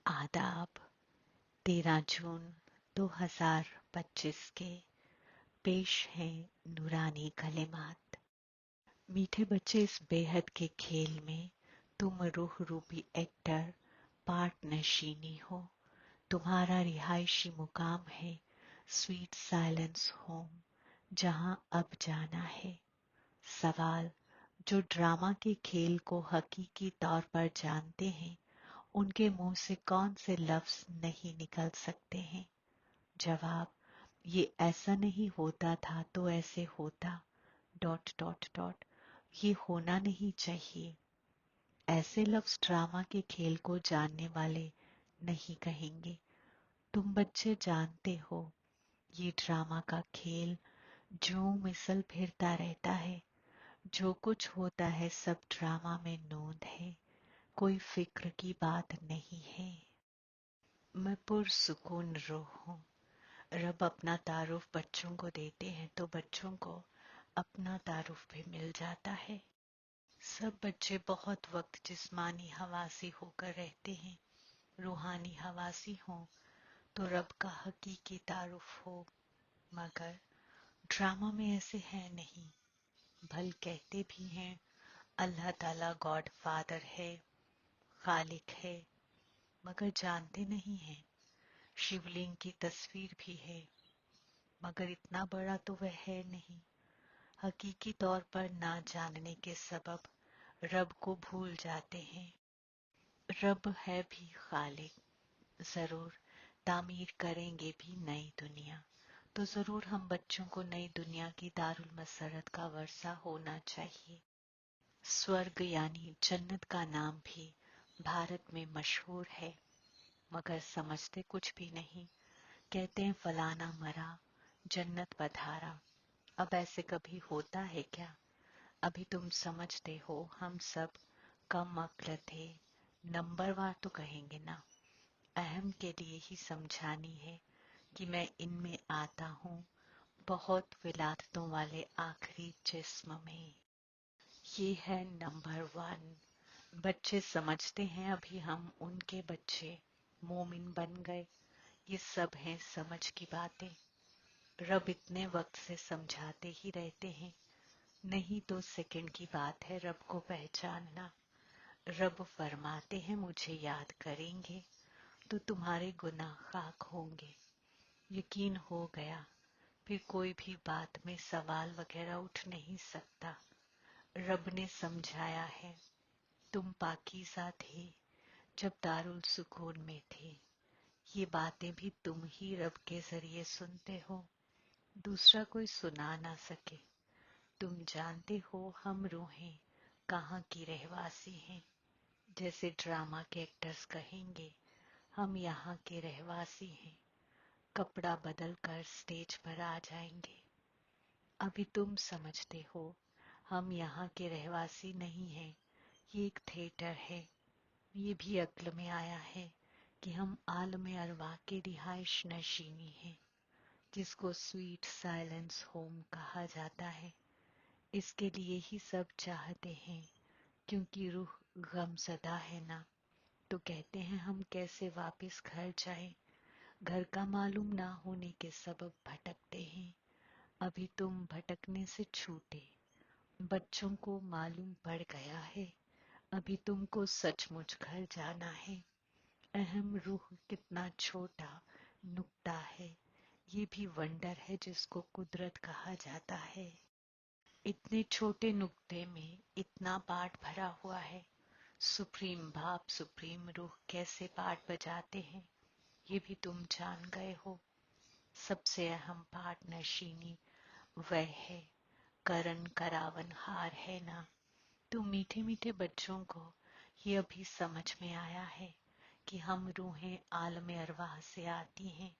आदाब। 13 जून 2025 के पेश हैं नूरानी कलिमात। मीठे बच्चे, इस बेहद के खेल में तुम रूह रूपी एक्टर पार्ट नशीनी हो। तुम्हारा रिहायशी मुकाम है स्वीट साइलेंस होम, जहां अब जाना है। सवाल: जो ड्रामा के खेल को हकीकी तौर पर जानते हैं, उनके मुंह से कौन से लफ्ज नहीं निकल सकते हैं? जवाब: ये ऐसा नहीं होता था तो ऐसे होता... डॉट डॉट डॉट। ये होना नहीं चाहिए। ऐसे लफ्ज ड्रामा के खेल को जानने वाले नहीं कहेंगे। तुम बच्चे जानते हो, ये ड्रामा का खेल जो मिसल फिरता रहता है। जो कुछ होता है सब ड्रामा में नोंद है, कोई फिक्र की बात नहीं है। मैं पुरसुकून रूह हूँ। रब अपना तारुफ बच्चों को देते हैं तो बच्चों को अपना तारुफ भी मिल जाता है। सब बच्चे बहुत वक्त जिस्मानी हवासी होकर रहते हैं। रूहानी हवासी हो तो रब का हकीकी तारुफ हो। मगर ड्रामा में ऐसे है नहीं। भल कहते भी हैं अल्लाह ताला गॉड फादर है, खालिक है, मगर जानते नहीं हैं शिवलिंग की तस्वीर भी है, मगर इतना बड़ा तो वह है नहीं। हकीकी तौर पर ना जानने के सबब रब को भूल जाते हैं। रब है भी खालिक, जरूर तामीर करेंगे भी नई दुनिया। तो जरूर हम बच्चों को नई दुनिया की दारुल मसरत का वर्षा होना चाहिए। स्वर्ग यानी जन्नत का नाम भी भारत में मशहूर है, मगर समझते कुछ भी नहीं। कहते हैं फलाना मरा, जन्नत पधारा। अब ऐसे कभी होता है क्या? अभी तुम समझते हो हम सब कम अक्ल थे। नंबरवार तो कहेंगे ना। अहम के लिए ही समझानी है कि मैं इनमें आता हूँ बहुत विलादतों वाले आखिरी जिस्म में। ये है नंबर 1। बच्चे समझते हैं अभी हम उनके बच्चे मोमिन बन गए। ये सब हैं समझ की बातें। रब इतने वक्त से समझाते ही रहते हैं। नहीं तो सेकंड की बात है रब को पहचानना। रब फरमाते हैं मुझे याद करेंगे तो तुम्हारे गुनाह खाक होंगे। यकीन हो गया, फिर कोई भी बात में सवाल वगैरह उठ नहीं सकता। रब ने समझाया है तुम पाकीज़ा थे जब दारुल सुकून में थे। ये बातें भी तुम ही रब के जरिए सुनते हो, दूसरा कोई सुना ना सके। तुम जानते हो हम रूहें कहाँ की रहवासी हैं। जैसे ड्रामा के एक्टर्स कहेंगे हम यहाँ के रहवासी हैं, कपड़ा बदल कर स्टेज पर आ जाएंगे। अभी तुम समझते हो हम यहाँ के रहवासी नहीं हैं, ये एक थिएटर है। ये भी अक्ल में आया है कि हम आलम अरवाह के रिहाइश नशीनी हैं, जिसको स्वीट साइलेंस होम कहा जाता है। इसके लिए ही सब चाहते हैं, क्योंकि रूह गमज़दा है ना। तो कहते हैं हम कैसे वापस घर जाएं। घर का मालूम ना होने के सबब भटकते हैं। अभी तुम भटकने से छूटे, बच्चों को मालूम पड़ गया है अभी तुमको सचमुच घर जाना है। अहम रूह कितना छोटा नुक्ता है, ये भी वंडर है जिसको कुदरत कहा जाता है। इतने छोटे नुक्ते में इतना पार्ट भरा हुआ है। सुप्रीम बाप सुप्रीम रूह कैसे पार्ट बजाते हैं ये भी तुम जान गए हो। सबसे अहम पार्ट नशीनी वह है, करन करावन हार है ना। तो मीठे मीठे बच्चों को ये अभी समझ में आया है कि हम रूहें आलम अरवाह से आती हैं।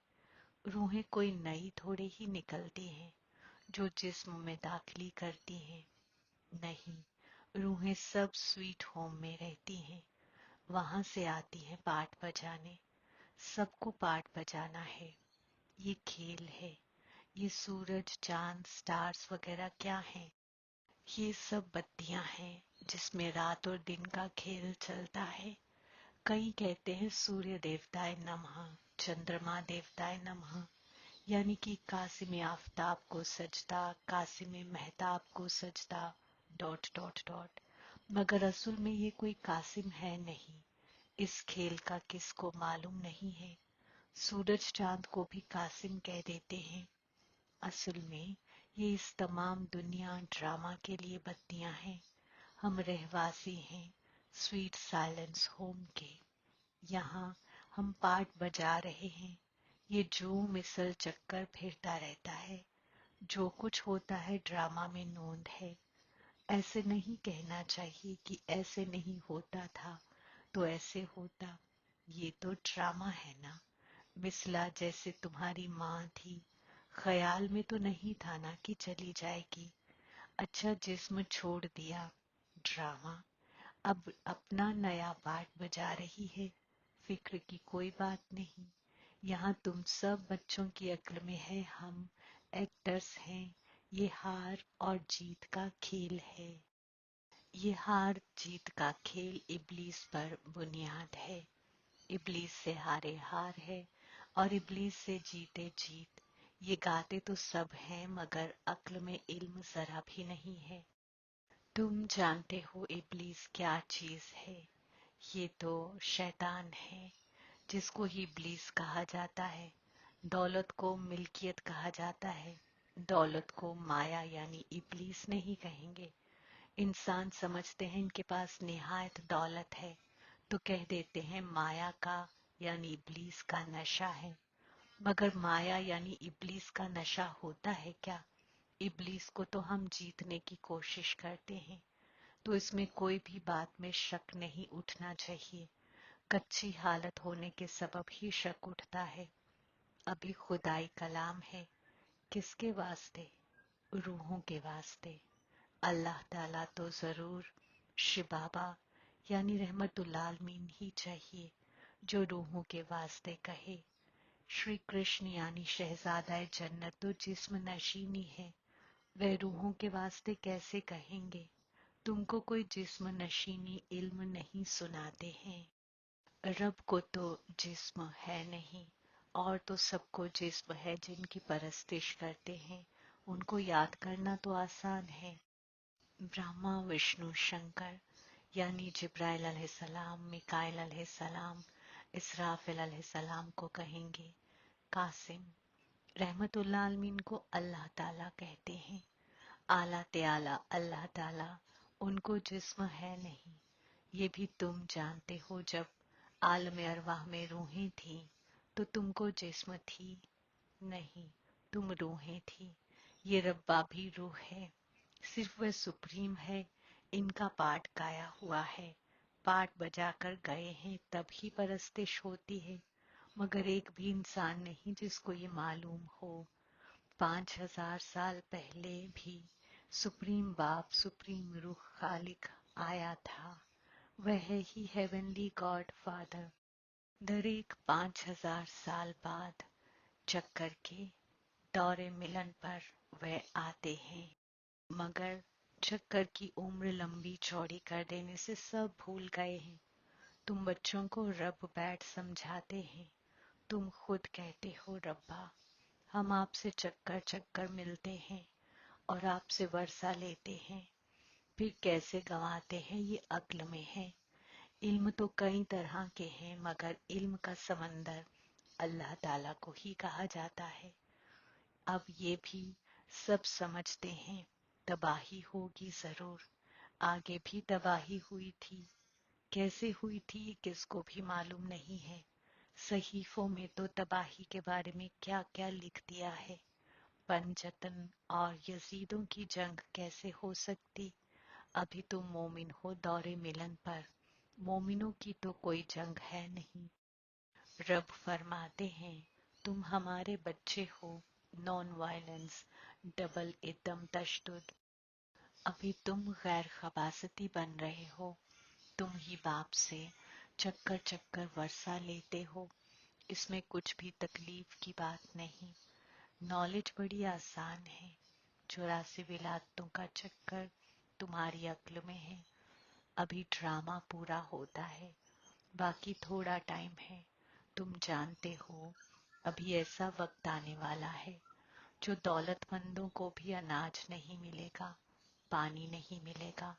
रूहें कोई नई थोड़े ही निकलती हैं जो जिस्म में दाखिली करती हैं। नहीं, रूहें सब स्वीट होम में रहती हैं, वहां से आती हैं पाठ बजाने। सबको पाठ बजाना है, ये खेल है। ये सूरज चांद स्टार्स वगैरह क्या हैं? ये सब बत्तियां हैं जिसमें रात और दिन का खेल चलता है। कई कहते हैं सूर्य देवताए नमः, चंद्रमा देवताए नमः, यानी कि कासिम आफताब को सजदा, कासिम महताब को सजदा, डॉट डॉट डॉट। मगर असल में ये कोई कासिम है नहीं। इस खेल का किसको मालूम नहीं है। सूरज चांद को भी कासिम कह देते हैं। असल में ये इस तमाम दुनिया ड्रामा के लिए बत्तियां हैं। हम रहवासी हैं स्वीट साइलेंस होम के। यहाँ हम पार्ट बजा रहे हैं। ये जो मिसल चक्कर फिरता रहता है। जो कुछ होता है ड्रामा में नोंद है। ऐसे नहीं कहना चाहिए कि ऐसे नहीं होता था तो ऐसे होता। ये तो ड्रामा है ना। मिसला जैसे तुम्हारी माँ थी, ख्याल में तो नहीं था ना कि चली जाएगी। अच्छा जिस्म छोड़ दिया, ड्रामा। अब अपना नया पार्ट बजा रही है। फिक्र की कोई बात नहीं। यहाँ तुम सब बच्चों की अक्ल में है हम एक्टर्स हैं। ये हार और जीत का खेल है। ये हार जीत का खेल इब्लीस पर बुनियाद है। इब्लीस से हारे हार है और इब्लीस से जीते जीत। ये गाते तो सब हैं मगर अक्ल में इल्म जरा भी नहीं है। तुम जानते हो इब्लीस क्या चीज है। ये तो शैतान है जिसको ही इब्लीस कहा जाता है। दौलत को मिल्कियत कहा जाता है। दौलत को माया यानी इब्लीस नहीं कहेंगे। इंसान समझते हैं इनके पास निहायत दौलत है तो कह देते हैं माया का यानी इब्लीस का नशा है। मगर माया यानी इब्लीस का नशा होता है क्या। इब्लीस को तो हम जीतने की कोशिश करते हैं। तो इसमें कोई भी बात में शक नहीं उठना चाहिए। कच्ची हालत होने के सबब ही शक उठता है। अभी खुदाई कलाम है। किसके वास्ते। रूहों के वास्ते। अल्लाह ताला तो जरूर। शिव बाबा यानी रहमतुल्लाह आलमीन ही चाहिए जो रूहों के वास्ते कहे। श्री कृष्ण यानी शहजादा जन्नत तो जिस्म नशीनी है। वह रूहों के वास्ते कैसे कहेंगे। तुमको कोई जिस्म नशीनी इल्म नहीं सुनाते हैं। रब को तो जिस्म है नहीं और तो सबको जिस्म है जिनकी परस्तिश करते हैं। उनको याद करना तो आसान है। ब्रह्मा विष्णु शंकर यानी जिब्राइल अलैहिस्सलाम, मिकाइल अलैहिस्सलाम, इसराफिल अलैहिस्सलाम को कहेंगे कासिम। रहमतुल्लाह आलमीन को अल्लाह ताला कहते हैं। आला त्याला अल्लाह ताला उनको जिस्म है नहीं। ये भी तुम जानते हो। जब आलम अरवाह में रूहें थी तो तुमको जिस्म थी नहीं, तुम रूहें थी। ये रब्बा भी रूह है। सिर्फ वह सुप्रीम है। इनका पाठ गाया हुआ है। पाठ बजाकर गए हैं तब ही परस्तिश होती है। मगर एक भी इंसान नहीं जिसको ये मालूम हो 5,000 साल पहले भी सुप्रीम बाप सुप्रीम रूह खालिक आया था। वह है ही हेवनली गॉड फादर। दर एक 5,000 साल बाद चक्कर के दौरे मिलन पर वह आते हैं। मगर चक्कर की उम्र लंबी चौड़ी कर देने से सब भूल गए हैं। तुम बच्चों को रब बैठ समझाते हैं। तुम खुद कहते हो रब्बा। हम आपसे चक्कर चक्कर मिलते हैं और आपसे वर्षा लेते हैं। फिर कैसे गंवाते हैं ये अक्ल में है। इल्म तो कई तरह के हैं मगर इल्म का समंदर अल्लाह ताला को ही कहा जाता है। अब ये भी सब समझते हैं तबाही होगी जरूर। आगे भी तबाही हुई थी। कैसे हुई थी ये किसको भी मालूम नहीं है। सहीफों में तो तबाही के बारे में क्या क्या लिख दिया है। पंजतन और यजीदों की जंग कैसे हो सकती। अभी तुम मोमिन हो दौरे मिलन पर। मोमिनों की तो कोई जंग है नहीं। रब फरमाते हैं तुम हमारे बच्चे हो। नॉन वायलेंस डबल इदम तशद्दुद। अभी तुम गैर खबासती बन रहे हो। तुम ही बाप से चक्कर चक्कर वर्षा लेते हो। इसमें कुछ भी तकलीफ की बात नहीं। नॉलेज बड़ी आसान है। 84 विलादतों का चक्कर तुम्हारी अक्ल में है। अभी ड्रामा पूरा होता है। बाकी थोड़ा टाइम है। तुम जानते हो अभी ऐसा वक्त आने वाला है जो दौलतमंदों को भी अनाज नहीं मिलेगा, पानी नहीं मिलेगा।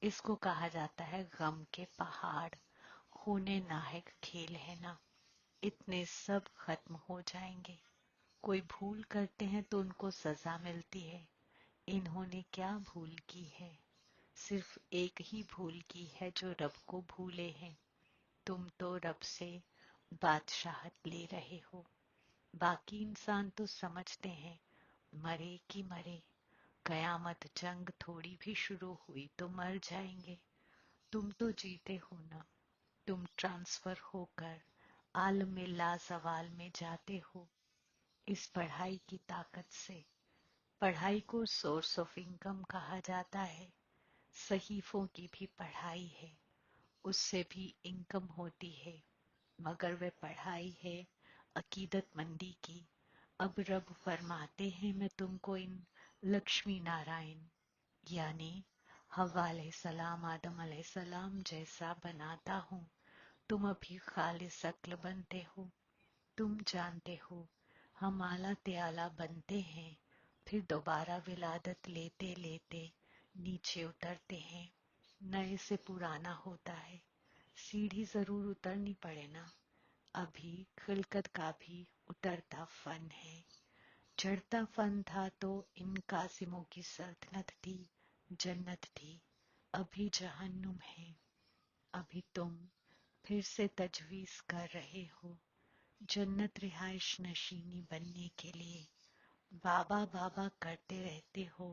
इसको कहा जाता है गम के पहाड़। खूने नाहक खेल है ना, इतने सब खत्म हो जाएंगे। कोई भूल करते हैं तो उनको सजा मिलती है। इन्होंने क्या भूल की है? सिर्फ एक ही भूल की है जो रब को भूले हैं। तुम तो रब से बादशाहत ले रहे हो। बाकी इंसान तो समझते हैं मरे कि मरे, कयामत जंग थोड़ी भी शुरू हुई तो मर जाएंगे। तुम तो जीते हो ना, तुम ट्रांसफर होकर आलम में लाजवाल में जाते हो इस पढ़ाई की ताकत से। पढ़ाई को सोर्स ऑफ इनकम कहा जाता है। सहीफों की भी पढ़ाई है, उससे भी इनकम होती है, मगर वह पढ़ाई है अकीदतमंदी की। अब रब फरमाते हैं मैं तुमको इन लक्ष्मी नारायण यानी हव्वा अलैहिस्सलाम, आदम अलैहिस्सलाम जैसा बनाता हूँ। तुम अभी खालिस अक्ल बनते हो। तुम जानते हो हम आला त्याला बनते हैं, फिर दोबारा विलादत लेते लेते नीचे उतरते हैं। नए से पुराना होता है, सीढ़ी जरूर उतरनी पड़े ना। अभी खिलकत का भी उतरता फन है। चढ़ता फन था तो इन कासिमों की सल्तनत थी, जन्नत थी। अभी जहन्नुम है। अभी तुम फिर से तजवीज कर रहे हो जन्नत रिहाइश नशीनी बनने के लिए। बाबा बाबा करते रहते हो,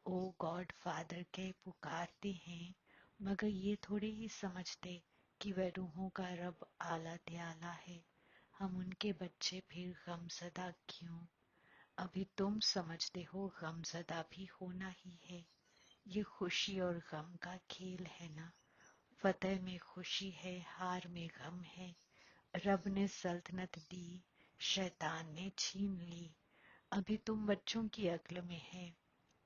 ओ गॉड फादर के पुकारते हैं, मगर ये थोड़े ही समझते कि वह रूहों का रब आला त्याला है। हम उनके बच्चे फिर गमज़दा क्यों? अभी तुम समझते हो गमज़दा भी होना ही है। ये खुशी और गम का खेल है ना। फतेह में खुशी है, हार में गम है। रब ने सल्तनत दी, शैतान ने छीन ली। अभी तुम बच्चों की अक्ल में है।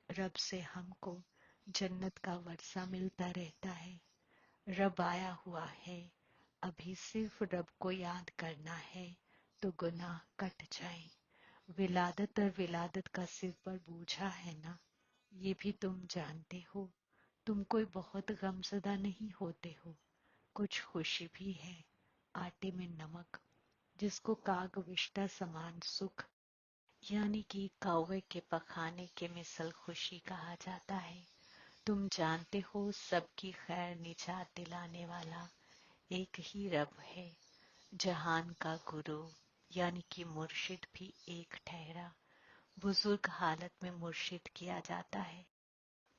रब से हमको जन्नत का वर्षा मिलता रहता है। रब आया हुआ है, अभी सिर्फ रब को याद करना है तो गुनाह कट जाए। विलादत और विलादत का सिर पर बूझा है ना, ये भी तुम जानते हो। तुम कोई बहुत गमज़दा नहीं होते हो, कुछ खुशी भी है। आटे में नमक, जिसको काग विष्टा समान सुख यानी कि कौवे के पखाने के मिसल खुशी कहा जाता है। तुम जानते हो सबकी खैर निजात दिलाने वाला एक ही रब है। जहान का गुरु यानी कि मुर्शिद भी एक ठहरा। बुजुर्ग हालत में मुर्शिद किया जाता है।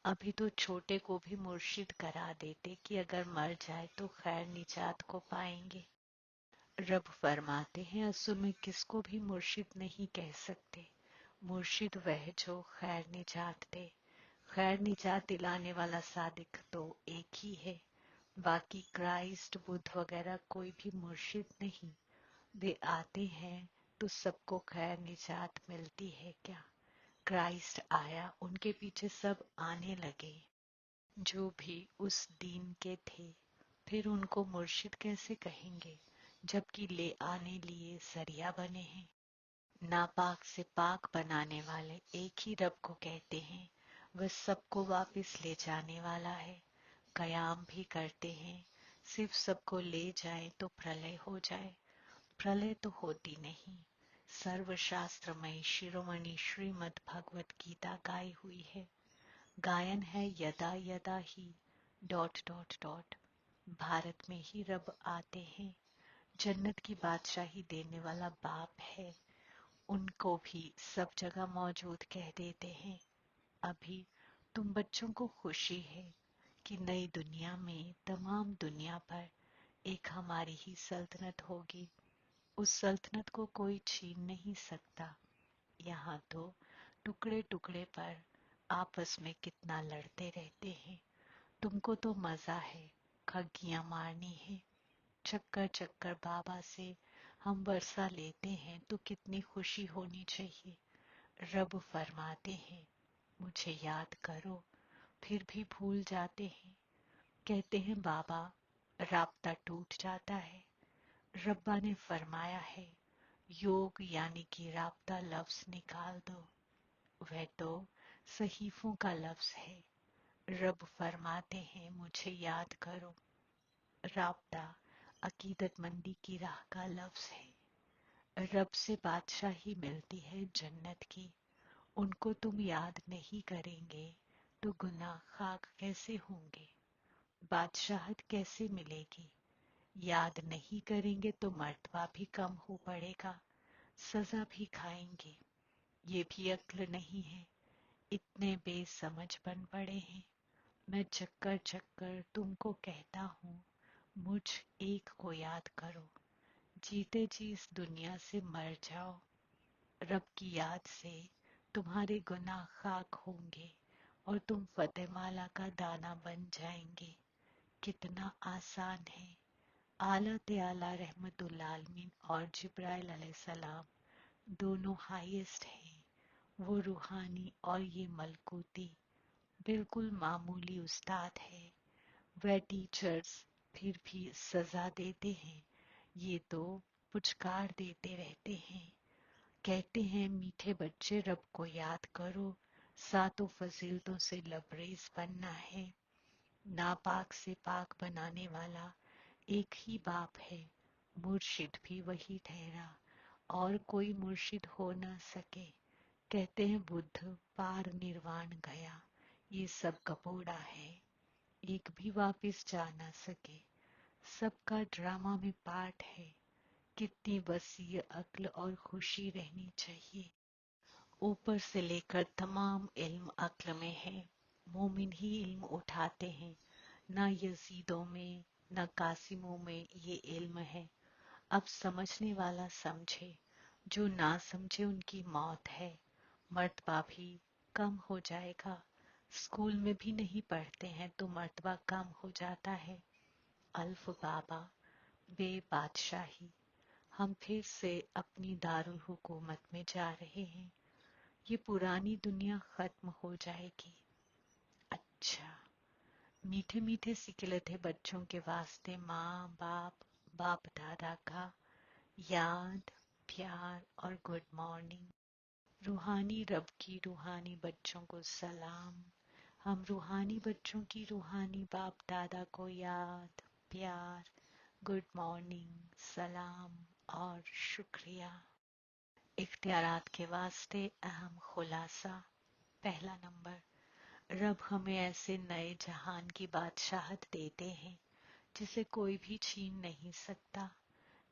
अभी तो छोटे को भी मुर्शिद करा देते कि अगर मर जाए तो खैर निजात को पाएंगे। रब फरमाते हैं असल में किसको भी मुर्शिद नहीं कह सकते। मुर्शिद वह जो खैर निजात दे। खैर निजात दिलाने वाला सादिक तो एक ही है। बाकी क्राइस्ट बुद्ध वगैरह कोई भी मुर्शिद नहीं। वे आते हैं तो सबको खैर निजात मिलती है क्या? क्राइस्ट आया, उनके पीछे सब आने लगे जो भी उस दीन के थे। फिर उनको मुर्शिद कैसे कहेंगे जबकि ले आने लिए जरिया बने हैं। नापाक से पाक बनाने वाले एक ही रब को कहते हैं। वह सबको वापस ले जाने वाला है। कयाम भी करते हैं, सिर्फ सबको ले जाए तो प्रलय हो जाए। प्रलय तो होती नहीं। सर्वशास्त्रमय शिरोमणि श्रीमद् भगवत गीता गाई हुई है। गायन है यदा यदा ही डॉट डॉट डॉट। भारत में ही रब आते हैं। जन्नत की बादशाही देने वाला बाप है, उनको भी सब जगह मौजूद कह देते हैं। अभी तुम बच्चों को खुशी है कि नई दुनिया में तमाम दुनिया पर एक हमारी ही सल्तनत होगी। उस सल्तनत को कोई छीन नहीं सकता। यहाँ तो टुकड़े टुकड़े पर आपस में कितना लड़ते रहते हैं। तुमको तो मजा है, खगियां मारनी है। चक्कर चक्कर बाबा से हम वर्षा लेते हैं तो कितनी खुशी होनी चाहिए। रब फरमाते हैं मुझे याद करो, फिर भी भूल जाते हैं। कहते हैं बाबा राब्ता टूट जाता है। रब्बा ने फरमाया है, योग यानी कि राब्ता लफ्ज निकाल दो, वह तो सहीफों का लफ्ज है। रब फरमाते हैं मुझे याद करो। राब्ता अकीदतमंदी की राह का लफ्ज है। रब से बादशाही मिलती है जन्नत की, उनको तुम याद नहीं करेंगे तो गुनाह खाक कैसे होंगे, बादशाहत कैसे मिलेगी। याद नहीं करेंगे तो मर्तबा भी कम हो पड़ेगा, सजा भी खाएंगे। ये भी अक्ल नहीं है, इतने बेसमझ बन पड़े हैं। मैं चक्कर चक्कर तुमको कहता हूँ, मुझ एक को याद करो। जीते जी इस दुनिया से मर जाओ, रब की याद से तुम्हारे गुनाह खाक होंगे और तुम फतेमाला का दाना बन जाएंगे। कितना आसान है। आला ते आला रहमतुल आलमीन और जिब्राइल अलैहिस्सलाम दोनों हाईएस्ट हैं। वो रूहानी और ये मलकूती, बिल्कुल मामूली उस्ताद है। वह टीचर्स फिर भी सजा देते हैं, ये तो पुचकार देते रहते हैं। कहते हैं मीठे बच्चे रब को याद करो, सातों फजीलतों से लबरेज बनना है। नापाक से पाक बनाने वाला एक ही बाप है, मुर्शिद भी वही ठहरा, और कोई मुर्शिद हो न सके। कहते हैं बुद्ध पार निर्वाण गया, ये सब कपोड़ा है, एक भी वापिस जा न सके। सबका ड्रामा में पार्ट है, कितनी वसी अक्ल और खुशी रहनी चाहिए। ऊपर से लेकर तमाम इल्म अक्ल में है। मोमिन ही इल्म उठाते हैं, ना यजीदों में न कासिमों में ये इल्म है। अब समझने वाला समझे, जो ना समझे उनकी मौत है। मर्तबा भी कम हो जाएगा। स्कूल में भी नहीं पढ़ते हैं तो मर्तबा कम हो जाता है। अल्फ बाबा बे बादशाही। हम फिर से अपनी दारुल हुकूमत में जा रहे हैं। ये पुरानी दुनिया खत्म हो जाएगी। अच्छा, मीठे मीठे सिकिले थे बच्चों के वास्ते माँ बाप बाप दादा का याद, प्यार और गुड मॉर्निंग। रूहानी रब की रूहानी बच्चों को सलाम। हम रूहानी बच्चों की रूहानी बाप दादा को याद, प्यार, गुड मॉर्निंग, सलाम और शुक्रिया। इख्तियारात के वास्ते अहम खुलासा। पहला नंबर, रब हमें ऐसे नए जहान की बादशाहत देते हैं जिसे कोई भी छीन नहीं सकता।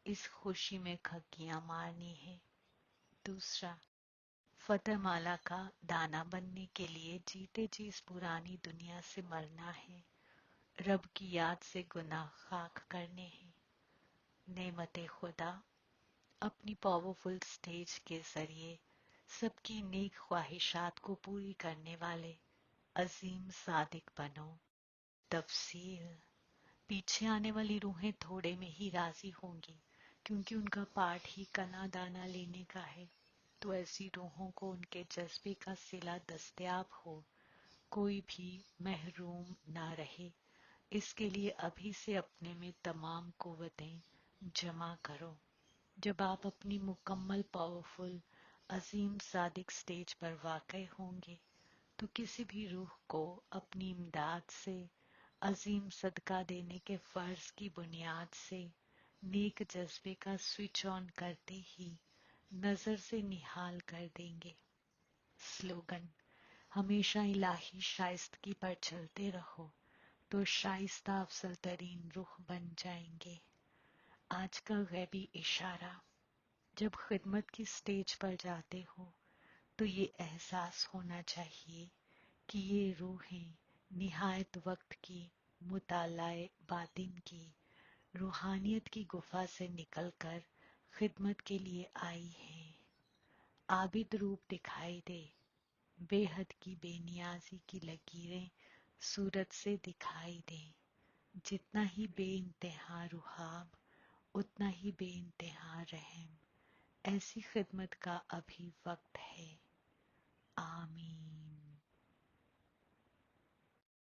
इस खुशी में खग्गियां मारनी है। दूसरा, फतेमाला का दाना बनने के लिए जीते जी इस पुरानी दुनिया से मरना है। रब की याद से गुनाह खाक करने हैं। नेमते खुदा, अपनी पावरफुल स्टेज के जरिए सबकी नेक ख्वाहिशात को पूरी करने वाले अजीम सादिक बनो। तफसील, पीछे आने वाली रूहें थोड़े में ही राजी होंगी, क्योंकि उनका पाठ ही कना दाना लेने का है। तो ऐसी रूहों को उनके जज्बे का सिला दस्तयाब हो, कोई भी महरूम ना रहे। इसके लिए अभी से अपने में तमाम कुव्वतें जमा करो। जब आप अपनी मुकम्मल पावरफुल अजीम सादिक स्टेज पर वाक़ई होंगे तो किसी भी रूह को अपनी इमदाद से अजीम सदका देने के फर्ज की बुनियाद से नेक जज्बे का स्विच ऑन करते ही नजर से निहाल कर देंगे। स्लोगन, हमेशा इलाही शाइस्तगी पर चलते रहो तो शाइस्ता अफसल तरीन रुख बन जाएंगे। आज का गैबी इशारा, जब खिदमत की स्टेज पर जाते हो तो ये एहसास होना चाहिए कि ये रूहें निहायत वक्त की मुतालाए बातिन की रूहानियत की गुफा से निकलकर खिदमत के लिए आई हैं। आबिद रूप दिखाई दे, बेहद की बेनियाजी की लकीरें सूरत से दिखाई दें। जितना ही बेइंतहा रुहाब, उतना ही बेइंतहा रहम। ऐसी खिदमत का अभी वक्त है। आमीन।